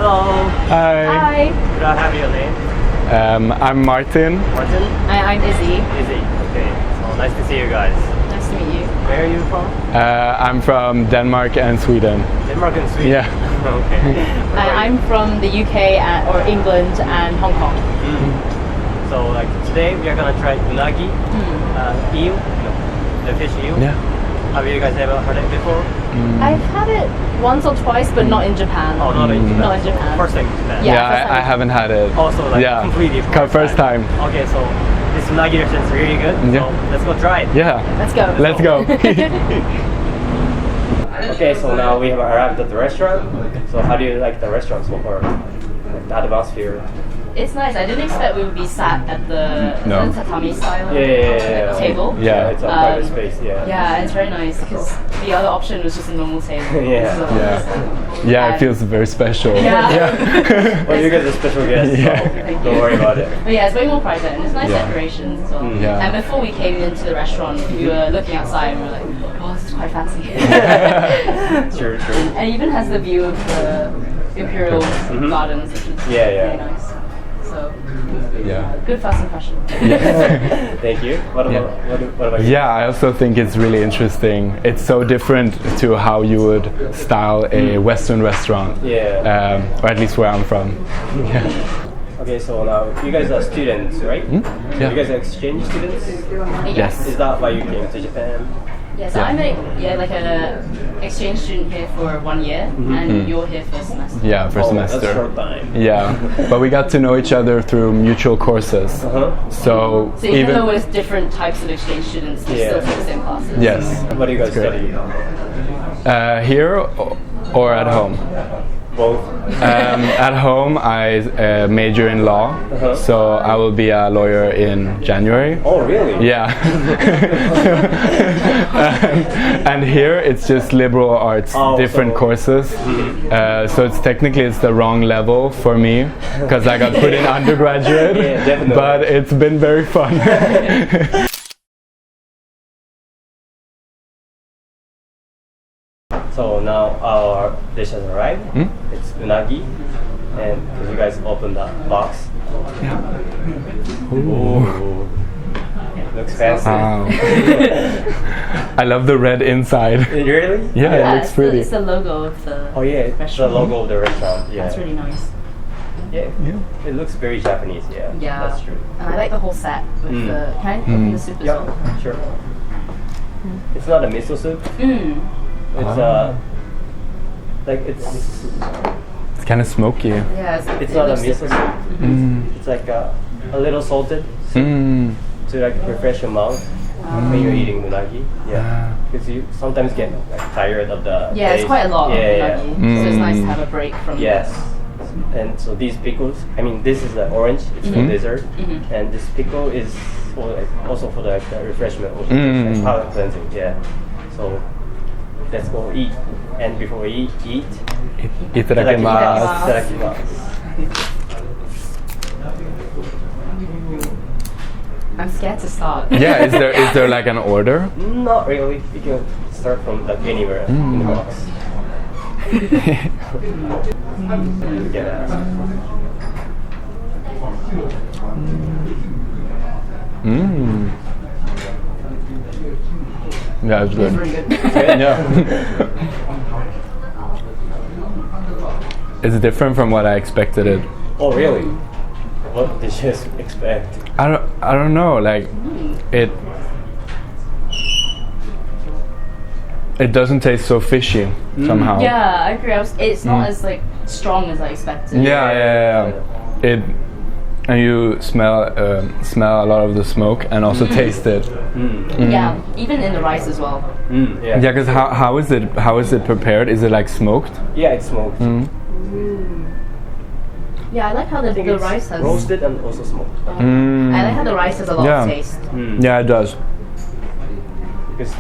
Hello. Hi. Hi. Could I have your name? I'm Martin. Martin? I'm Izzy. Izzy. Okay. So nice to see you guys. Nice to meet you. Where are you from? I'm from Denmark and Sweden. Denmark and Sweden? Yeah. Okay. I'm from the UK or England and Hong Kong. So like today we are gonna try unagi, eel, no, the fish eel. Yeah. Have you guys ever heard it before? I've had it once or twice, but not in Japan. Oh, not in Japan. Not in Japan. First time in Japan. Yeah, first time. I haven't had it. Also like yeah. completely First time. Okay, so this unagi restaurant is really good. Yeah. So let's go try it. Yeah. Let's go. Let's go. Okay, so now we have arrived at the restaurant. So how do you like the restaurant so far? Like the atmosphere? It's nice. I didn't expect we would be sat at the tatami style table. Yeah. It's a private space, Yeah, it's very nice because the other option was just a normal table. Yeah, it feels very special. Yeah. Well, you guys are special guests, so don't worry about it. But yeah, it's way more private and it's nice decorations as well. Yeah. And before we came into the restaurant, we were looking outside and we were like, oh, this is quite fancy. True. And it even has the view of the Imperial Gardens, which is really nice. So, good first impression. Thank you. What about you? Yeah, I also think it's really interesting. It's so different to how you would style a Western restaurant. Yeah. Or at least where I'm from. Okay, so now you guys are students, right? Yeah. You guys are exchange students? Yes. Is that why you came to Japan? Yeah, so I'm like an exchange student here for 1 year, and you're here for a semester. Yeah, for a semester. That's short time. Yeah, but we got to know each other through mutual courses. So even though we're different types of exchange students, we still take the same classes. Yes. What do you guys study? Here or at home? Both. At home, I major in law, so I will be a lawyer in January. Oh, really? Yeah. And here it's just liberal arts, different courses. So it's technically the wrong level for me because I got put in undergraduate. Yeah, definitely. But it's been very fun. So now our dish has arrived. It's unagi, and could you guys open the box? Ooh. Looks fancy. Wow. I love the red inside. Really? Yeah, it looks pretty. It's the logo of the It's the logo of the restaurant. Yeah. That's really nice. Yeah. It looks very Japanese. Yeah. That's true. And I like the whole set with the. Can I open the soup as well? Yeah, sure. It's not a miso soup. It's It's kind of smoky. Yeah, it's not a miso soup. It's like a little salted soup to like refresh your mouth when you're eating unagi. Yeah, because you sometimes get like tired of the taste. It's quite a lot of unagi, so it's nice to have a break from. Yes. And so these pickles, I mean, this is the orange. It's for dessert, and this pickle is also for the refreshment, also like palate cleansing. Yeah. So let's go eat. And before we eat, Itadakimasu. I'm scared to start. Yeah, is there like an order? Not really. You can start from like anywhere in the box. Yeah, it's good. It's really good. Yeah. It's different from what I expected it. Oh, really? What did you expect? I don't know. Like it doesn't taste so fishy somehow. Yeah, I agree. It's not as like strong as I expected. Yeah. And you smell a lot of the smoke and also taste it. Yeah, even in the rice as well. Yeah. Yeah, because how is it prepared? Is it like smoked? Yeah, it's smoked. Yeah, I like how the rice has roasted and also smoked. I like how the rice has a lot of taste. Yeah, it does. Because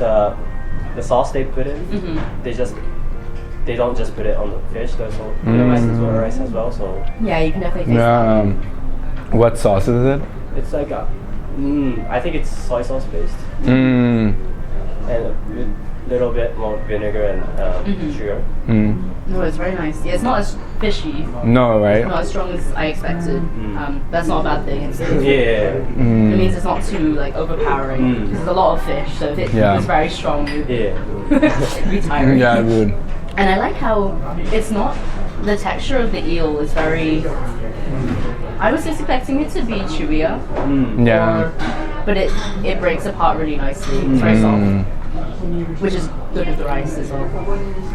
the sauce they put in, they don't just put it on the fish. There's the rice as well. So yeah, you can definitely taste that. What sauce is it? It's like I think it's soy sauce based. Mm. And little bit more vinegar and sugar. No, it's very nice. Yeah, it's not as fishy. No, right? Not as strong as I expected. That's not a bad thing. It's, Yeah. It means it's not too like overpowering. There's a lot of fish, so if it was very strong, it'd be tiring. Yeah, it would. And I like how it's not, the texture of the eel is very, I was expecting it to be chewier. But it breaks apart really nicely. It's very soft, which is good with the rice as well.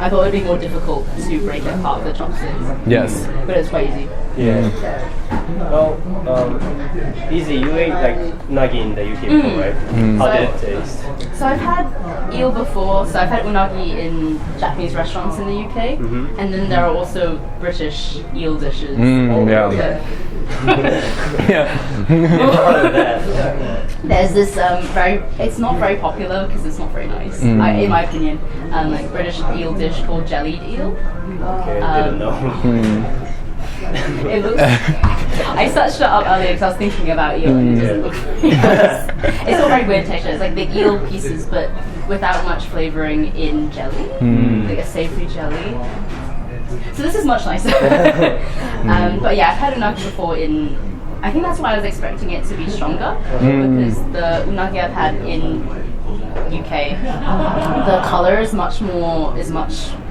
I thought it would be more difficult to break it apart with the chopsticks. Yes. But it's quite easy. Yeah. Well, Easy, you ate like unagi in the UK before, right? How did it taste? So I've had eel before, so I've had unagi in Japanese restaurants in the UK, and then there are also British eel dishes. There's this it's not very popular because it's not very nice, in my opinion, like British eel dish called jellied eel. Okay, didn't know. It looks. I searched it up earlier because I was thinking about eel. And it just looks. It's not very weird texture. It's like the eel pieces, but without much flavoring in jelly, like a savoury jelly. So this is much nicer. But yeah, I've had unagi before in. I think that's why I was expecting it to be stronger because the unagi I've had in UK, the colour is much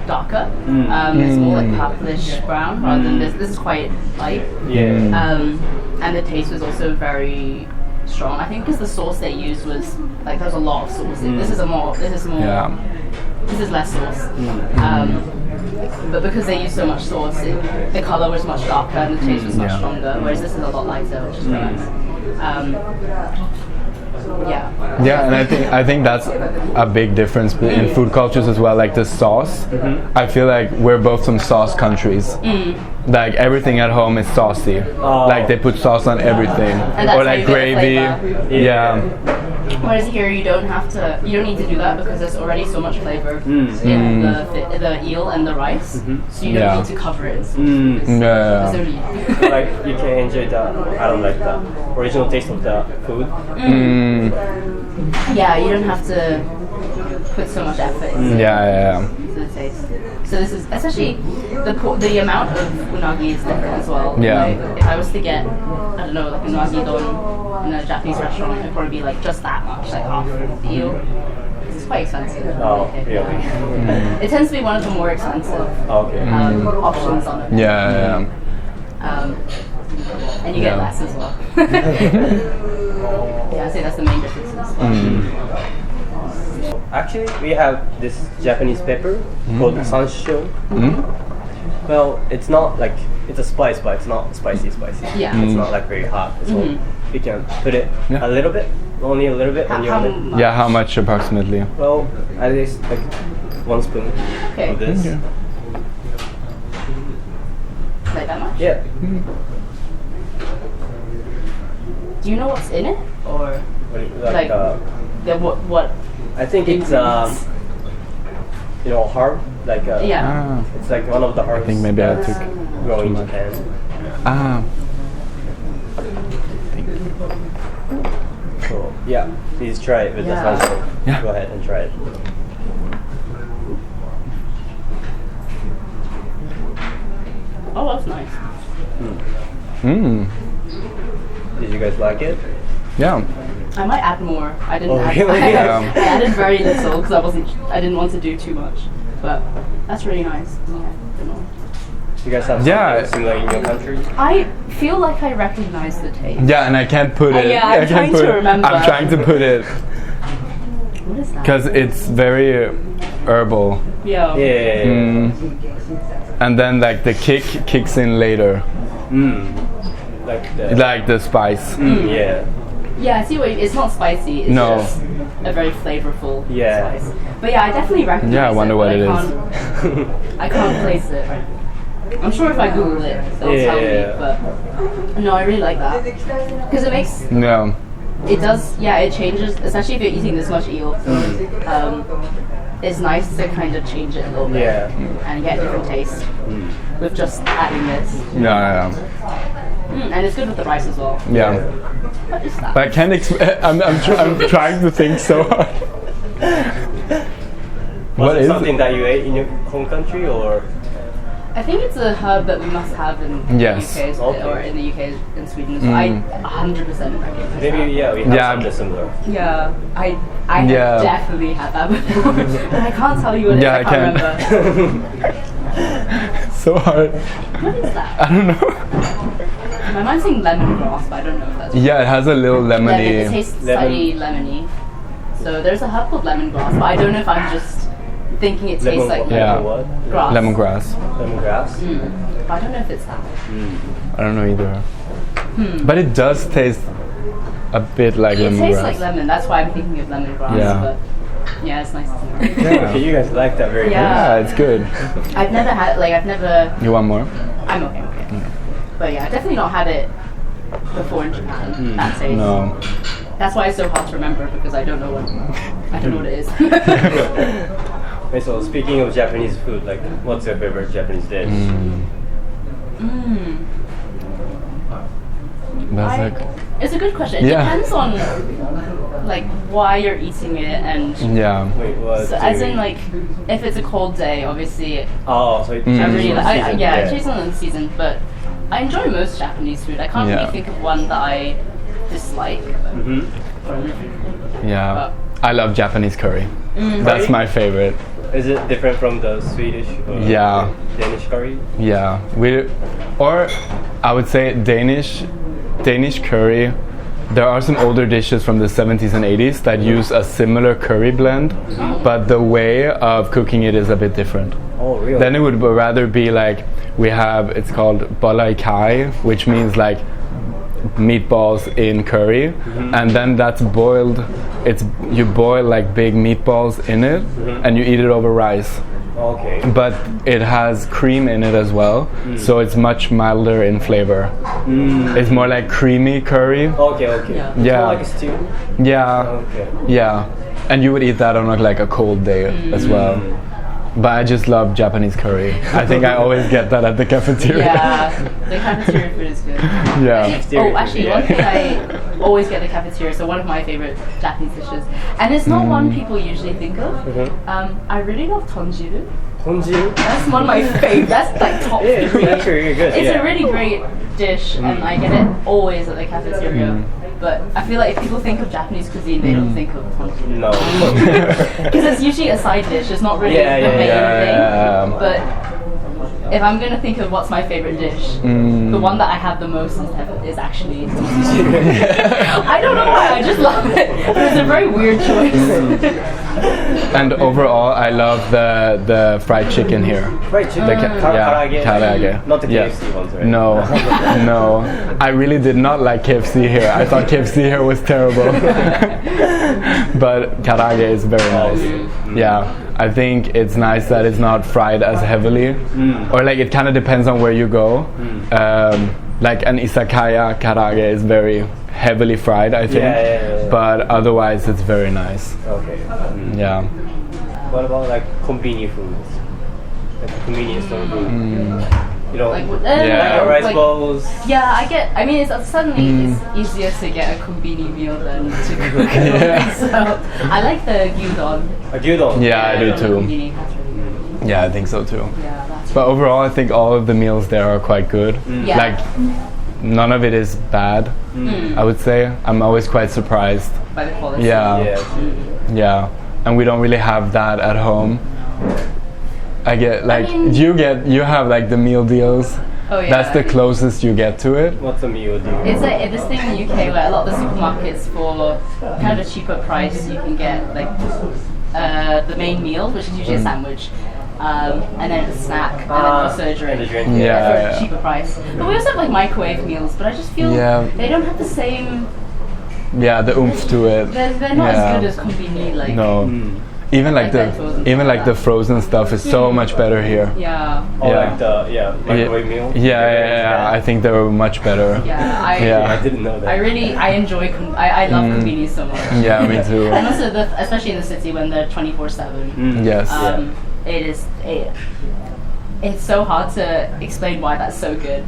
darker. It's more like purplish brown rather than this. This is quite light. And the taste was also very strong. I think because the sauce they used was like there was a lot of sauce. This is less sauce. But because they used so much sauce, the colour was much darker and the taste was much stronger. Whereas this is a lot lighter, which is very nice. And I think that's a big difference in food cultures as well. Like the sauce, I feel like we're both from sauce countries. Like everything at home is saucy. Like they put sauce on everything, or like gravy. Whereas here you don't need to do that because there's already so much flavor in the eel and the rice, so you don't need to cover it. Like you can enjoy the original taste of the food. Yeah, you don't have to put so much effort into the taste. So this is especially the amount of unagi is different as well. Like, if I was to get like unagi don in a Japanese restaurant, it'd probably be like just that much, like half of the eel. It's quite expensive. Oh, really? It tends to be one of the more expensive options on it. And you get less as well. I'd say that's the main difference. Actually, we have this Japanese pepper called sansho. Well, it's not like, it's a spice, but it's not spicy. It's not like very hot. So you can put it a little bit, only a little bit on your oven. How much approximately? Well, at least like 1 spoon of this. Like that much? Yeah. Do you know what's in it, or what? I think it's herb, like it's like one of the herbs. I think maybe I took grow in Japan. So please try it with the sansho. Go ahead and try it. Oh, that's nice. Did you guys like it? Yeah. I might add more. I didn't add. Really? I added very little because I didn't want to do too much. But that's really nice. You guys have something similar in your country? I feel like I recognize the taste. Yeah, and I can't put it. I'm trying to remember. I'm trying to put it. What is that? Because it's very herbal. Yeah. And then like the kick kicks in later. Like the spice. Yeah, I see what it's not spicy. It's just a very flavorful spice. But I definitely recognize it. I wonder what it is. I can't place it. I'm sure if I Google it, they'll tell me. But no, I really like that because it makes. It does. It changes, especially if you're eating this much eel. It's nice to kind of change it a little bit and get a different taste with just adding this. And it's good with the rice as well. What is that? But I can't I'm trying to think so hard. What it is something that you ate in your home country or? I think it's a herb that we must have in Yes. the UK or in the UK and Sweden. So I 100% recognize Maybe that. we have something similar. Yeah, I have definitely had that before, but I can't tell you what it is. I can't remember. So hard. What is that? I don't know. My mind's saying lemongrass, but I don't know if that's Yeah, it has a little lemony. It tastes slightly lemony. So there's a herb called lemongrass, but I don't know if I'm just thinking it tastes like what? grass. Lemongrass. Lemongrass? But I don't know if it's that. I don't know either. But it does taste a bit like lemongrass. It tastes like lemon, that's why I'm thinking of lemongrass. Yeah. But yeah, it's nice to know. Okay, you guys like that very much. Yeah, it's good. I've never. You want more? I'm okay. But yeah, I've definitely not had it before in Japan. That taste. No. That's why it's so hard to remember because I don't know what it is. Okay, so speaking of Japanese food, like what's your favorite Japanese dish? It's a good question. It depends on like why you're eating it and Wait, what? so as in like if it's a cold day, obviously. Oh, so it I really season. it changes on the season, but I enjoy most Japanese food. I can't really think of one that I dislike. Yeah, I love Japanese curry. That's my favorite. Is it different from the Swedish or Danish curry? Yeah, or I would say Danish curry. There are some older dishes from the 70s and 80s that use a similar curry blend, but the way of cooking it is a bit different. Oh, really? Then it would rather be like it's called bolai kai, which means like meatballs in curry, and then that's boiled. You boil like big meatballs in it, and you eat it over rice. Okay. But it has cream in it as well, so it's much milder in flavor. It's more like creamy curry. Okay. Yeah. It's more like a stew. Yeah. Okay. Yeah, and you would eat that on like a cold day as well. But I just love Japanese curry. I think I always get that at the cafeteria. Yeah, the cafeteria food is good. Yeah. Actually, one thing I always get at the cafeteria, so one of my favorite Japanese dishes, and it's not one people usually think of. I really love tonjiru. Tonjiru? That's one of my favorites. That's like top 3. It's actually really good. It's a really great dish, and I get it always at the cafeteria. But I feel like if people think of Japanese cuisine, they don't think of tonjiru. No. Because it's usually a side dish. It's not really the main thing. But if I'm going to think of what's my favorite dish, the one that I have the most is actually I don't know why, I just love it. But it's a very weird choice. And overall, I love the fried chicken here. Fried chicken? Karaage. Not the KFC ones, right? No. I really did not like KFC here. I thought KFC here was terrible. But karaage is very nice. Yeah, I think it's nice that it's not fried as heavily. Or like it kind of depends on where you go. Like an izakaya karaage is very heavily fried, I think. But otherwise it's very nice. Okay. Yeah. What about like convenient foods? Like convenience store food? You know, like rice bowls. Yeah, I mean, it's suddenly it's easier to get a konbini meal than to cook. So I like the gyudon. A gyudon? Yeah, I do too. Yeah, I think so too. But overall, I think all of the meals there are quite good. Like, none of it is bad, I would say. I'm always quite surprised. By the quality. Yeah. And we don't really have that at home. I get like, you have like the meal deals. Oh, yeah. That's the closest you get to it. What's a meal deal? It's like this thing in the UK where a lot of the supermarkets for kind of a cheaper price you can get like the main meal, which is usually a sandwich. And then a snack, and then also a drink. For a cheaper price. But we also have like microwave meals, but I just feel they don't have the same. Yeah, the oomph to it. They're not as good as konbini. Like even like the frozen stuff is so much better here. Yeah. Like the microwave meal. Yeah. I think they're much better. I didn't know that. I enjoy. I love konbini so much. Yeah, me too. And also, especially in the city when they're 24/7. Yes. It's so hard to explain why that's so good.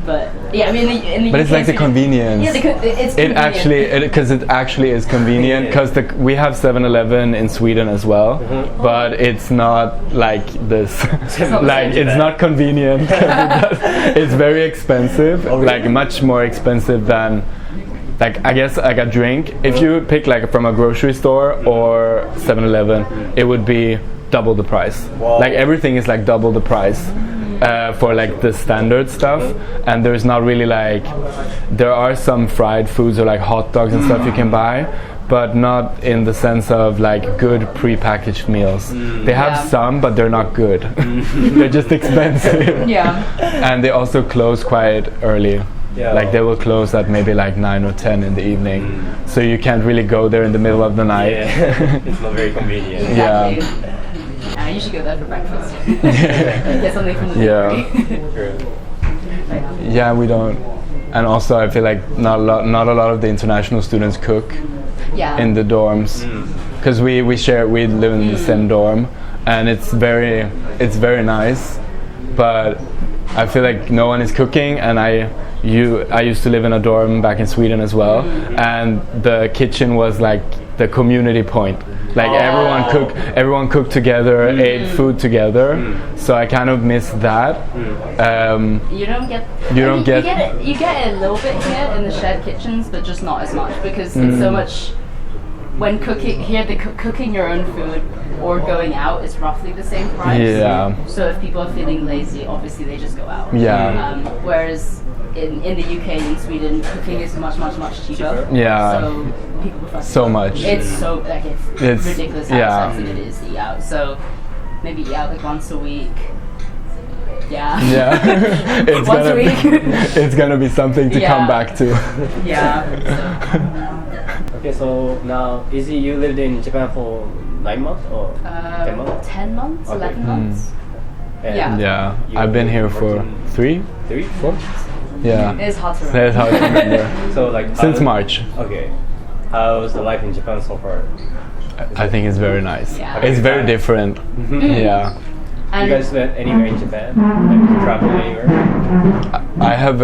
But yeah, I mean, in the But UK, it's like the convenience. Yeah, it's convenient. Because it actually is convenient. Because we have 7-Eleven in Sweden as well, but it's not like this. It's not convenient. It's very expensive. Like much more expensive than. Like I guess like a drink, if you pick like from a grocery store or 7-Eleven, it would be double the price. Wow. Like everything is like double the price for like the standard stuff, and there's not really like, there are some fried foods or like hot dogs and stuff you can buy, but not in the sense of like good pre-packaged meals. They have some, but they're not good. They're just expensive. Yeah. And they also close quite early. Yeah. Like they will close at maybe like 9 or 10 in the evening, so you can't really go there in the middle of the night. Yeah. It's not very convenient. Exactly. I usually go there for breakfast. Get something from the bakery. Yeah, we don't. And also I feel like not a lot of the international students cook in the dorms, because we live in the same dorm, and it's very nice, but I feel like no one is cooking, and I used to live in a dorm back in Sweden as well, and the kitchen was like the community point. Like everyone cooked together, ate food together. So I kind of miss that. You get it a little bit here in the shared kitchens, but just not as much, because it's so much. When cooking here, cooking your own food or going out is roughly the same price. Yeah. So if people are feeling lazy, obviously they just go out. Yeah. Whereas in the UK and Sweden, cooking is much cheaper. Yeah. So people prefer so much. It's so like it's ridiculous how expensive it is to eat out. So maybe eat out like once a week. Yeah. Yeah. It's gonna be something to come back to. Yeah. Okay, so now, Izzy, you lived in Japan for 9 months or 10 months? 10 months, 11 months. And Yeah, I've been here for 3, 4. Yeah. It's hard to It's hard to remember. So like Since March. Okay. How's the life in Japan so far? I think it's very nice. Yeah. It's very different. Yeah. You guys went anywhere in Japan? Like travel anywhere? I have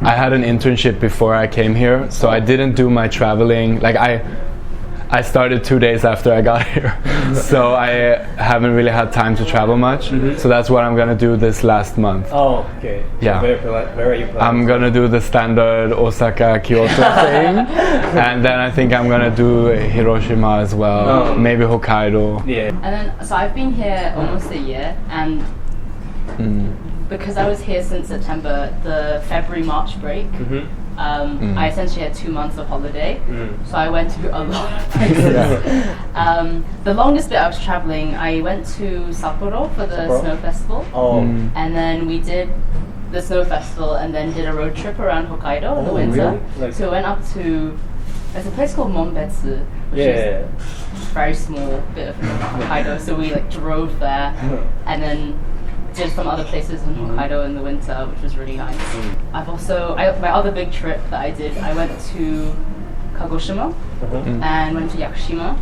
I had an internship before I came here, so I didn't do my traveling. Like I started 2 days after I got here, so I haven't really had time to travel much. So that's what I'm gonna do this last month. Oh, okay. Yeah. Where are you planning? I'm gonna do the standard Osaka, Kyoto thing, and then I think I'm gonna do Hiroshima as well, maybe Hokkaido. Yeah. And then, so I've been here almost a year, and because I was here since September, the February-March break, I essentially had 2 months of holiday, so I went to a lot of places. The longest bit I was traveling, I went to Sapporo for the snow festival, and then we did the snow festival and then did a road trip around Hokkaido in the winter. Really? So we went up to, there's a place called Monbetsu, which is a very small bit of Hokkaido, so we like drove there and then did some other places in Hokkaido in the winter, which was really nice. I've also, my other big trip that I did, I went to Kagoshima and went to Yakushima,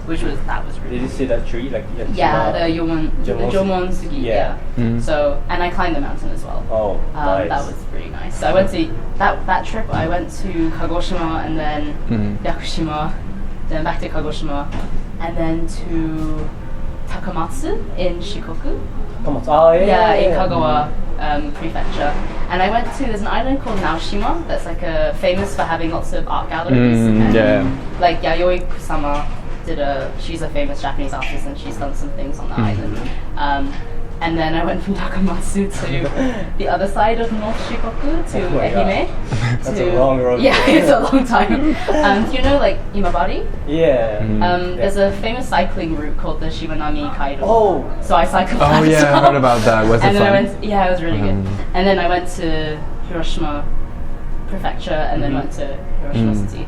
which was really. Did you see that tree? Like yeah, the Jomon Sugi. Yeah. So, and I climbed the mountain as well. Oh, nice. That was really nice. So I went to that trip. I went to Kagoshima and then Yakushima, then back to Kagoshima, and then to Takamatsu in Shikoku. In Kagawa prefecture. And I went to, there's an island called Naoshima that's like famous for having lots of art galleries. Like Yayoi Kusama she's a famous Japanese artist and she's done some things on the island. And then I went from Takamatsu to the other side of North Shikoku to Ehime. That's a long road. Yeah, it's a long time. Do you know like Imabari? Yeah. There's a famous cycling route called the Shimanami Kaido. So I cycled that I heard about that. Was it fun? It was really good. And then I went to Hiroshima Prefecture and then went to Hiroshima City.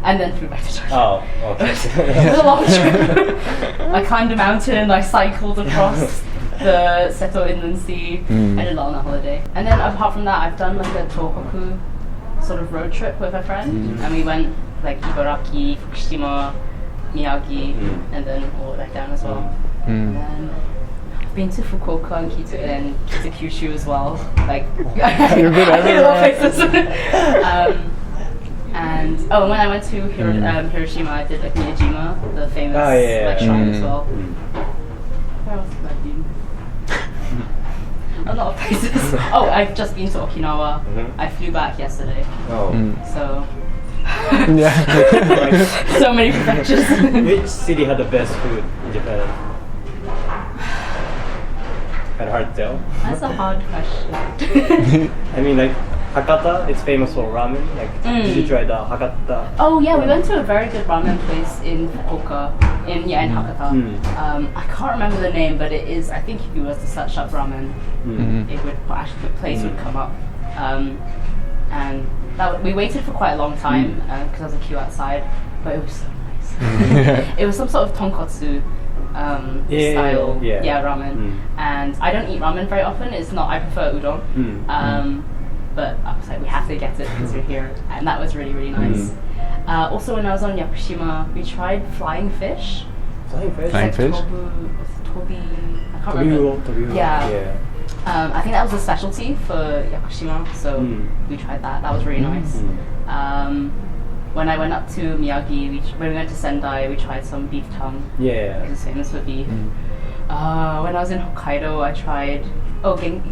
And then flew back to Tokyo. Oh, okay. It was a long trip. I climbed a mountain, I cycled across the Seto Inland Sea. I did a lot on a holiday. And then apart from that, I've done like a Tohoku sort of road trip with a friend. And we went like Ibaraki, Fukushima, Miyagi, and then all the way back down as well. And then I've been to Fukuoka and Kyushu as well. Like, You're good I think a lot of everywhere. places. And when I went to Hiroshima, I did like Miyajima, the famous like shrine as well. Where else have I been? A lot of places. I've just been to Okinawa. I flew back yesterday. So Yeah. so many prefectures. Which city had the best food in Japan? Kind of hard to tell. That's a hard question. I mean, like Hakata, it's famous for ramen. Like, did you try the Hakata? Oh yeah, we went to a very good ramen place in Fukuoka, in Hakata. I can't remember the name, but it is. I think if you were to search up ramen, it would actually the place would come up. And we waited for quite a long time because there was a queue outside, but it was so nice. It was some sort of tonkotsu style ramen, and I don't eat ramen very often. It's not. I prefer udon. But I was like, we have to get it because we're here, and that was really, really nice. Also, when I was on Yakushima, we tried flying fish. Flying fish? Flying fish? Tobi, I can't remember. Tobi. Yeah. I think that was a specialty for Yakushima, so we tried that. That was really nice. When I went up to Miyagi, when we went to Sendai, we tried some beef tongue. Yeah. It's famous for beef. When I was in Hokkaido, I tried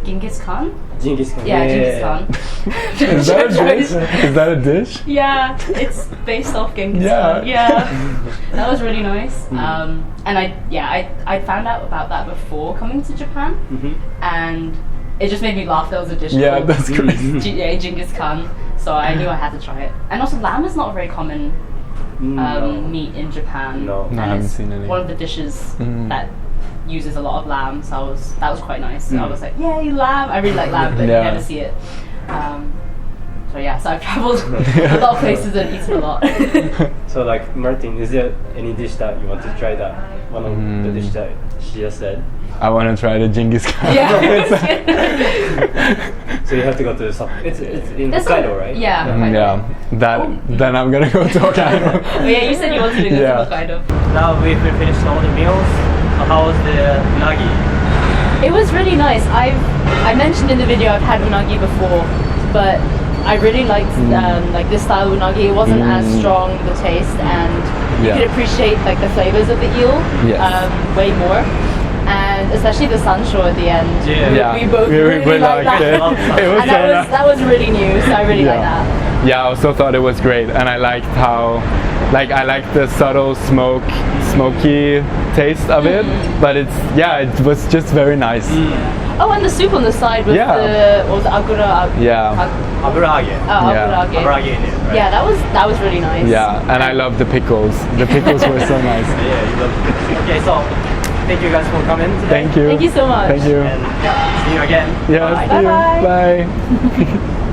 Genghis Khan. Genghis Khan. Yeah, Genghis Khan. Is that a dish? Is that a dish? Yeah, it's based off Genghis Yeah. Khan. Yeah, that was really nice. And I found out about that before coming to Japan, and it just made me laugh. There was a dish called That's crazy. Genghis Khan, so I knew I had to try it. And also, lamb is not a very common meat in Japan. No, and I haven't it's seen any. one of the dishes that uses a lot of lamb, so that was quite nice. I was like, yay, lamb! I really like lamb, but you never see it. So I've traveled a lot of places and eaten a lot. So like Martin, is there any dish that you want to try that one of the dish that she just said? I want to try the Genghis Khan. So you have to go to it's in Hokkaido, right? Yeah. Then I'm gonna go to Hokkaido. You said you wanted to go to Hokkaido. Now we've finished all the meals. So how was the unagi? It was really nice. I mentioned in the video I've had unagi before, but I really liked like this style of unagi. It wasn't as strong the taste, and you could appreciate like the flavors of the eel way more. And especially the sansho at the end. We both really liked that. It was and that was really new, so I really liked that. Yeah, I also thought it was great, and I liked how, I liked the subtle smoky taste of it, but it was just very nice. Oh, and the soup on the side with the agura. Aburage. Aburage in it. Right? Yeah, that was really nice. Yeah, and I love the pickles. The pickles were so nice. Yeah, you love the pickles. Okay, so thank you guys for coming today. Thank you. Thank you so much. Thank you. And see you again. Yeah, Bye. see you. Bye.